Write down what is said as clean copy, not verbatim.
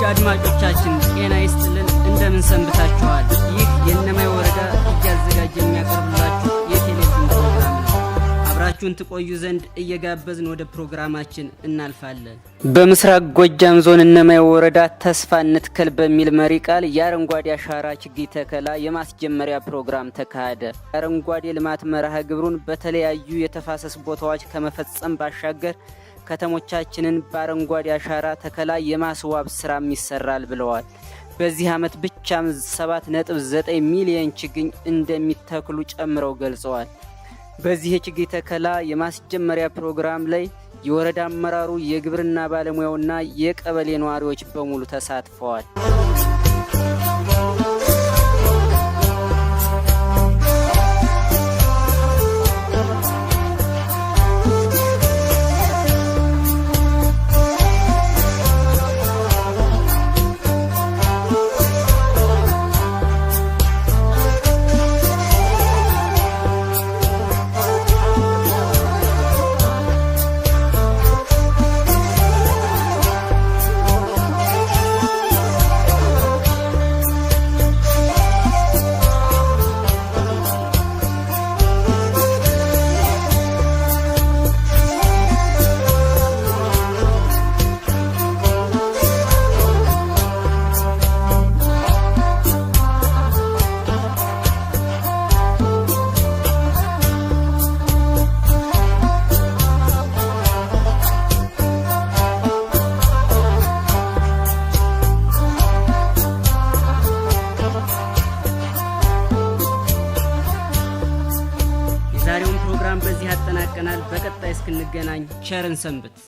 አድማጮቻችን ጤና ይስጥልን፣ እንደምን ሰንብታችኋል? ይህ የእነማይ ወረዳ እያዘጋጀ የሚያቀርብላችሁ የቴሌቪዥን ፕሮግራም ነው። አብራችሁን ትቆዩ ዘንድ እየጋበዝን ወደ ፕሮግራማችን እናልፋለን። በምስራቅ ጎጃም ዞን እነማይ ወረዳ ተስፋ እንትከል በሚል መሪ ቃል የአረንጓዴ አሻራ ችግኝ ተከላ የማስጀመሪያ ፕሮግራም ተካሄደ። የአረንጓዴ ልማት መርሃ ግብሩን በተለያዩ የተፋሰስ ቦታዎች ከመፈጸም ባሻገር ከተሞቻችንን በአረንጓዴ አሻራ ተከላ የማስዋብ ስራም ይሰራል ብለዋል። በዚህ ዓመት ብቻም 7.9 ሚሊዮን ችግኝ እንደሚተክሉ ጨምረው ገልጸዋል። በዚህ የችግኝ ተከላ የማስጀመሪያ ፕሮግራም ላይ የወረዳ አመራሩ፣ የግብርና ባለሙያውና የቀበሌ ነዋሪዎች በሙሉ ተሳትፈዋል። የዛሬውን ፕሮግራም በዚህ አጠናቀናል። በቀጣይ እስክንገናኝ ቸርን ሰንብት።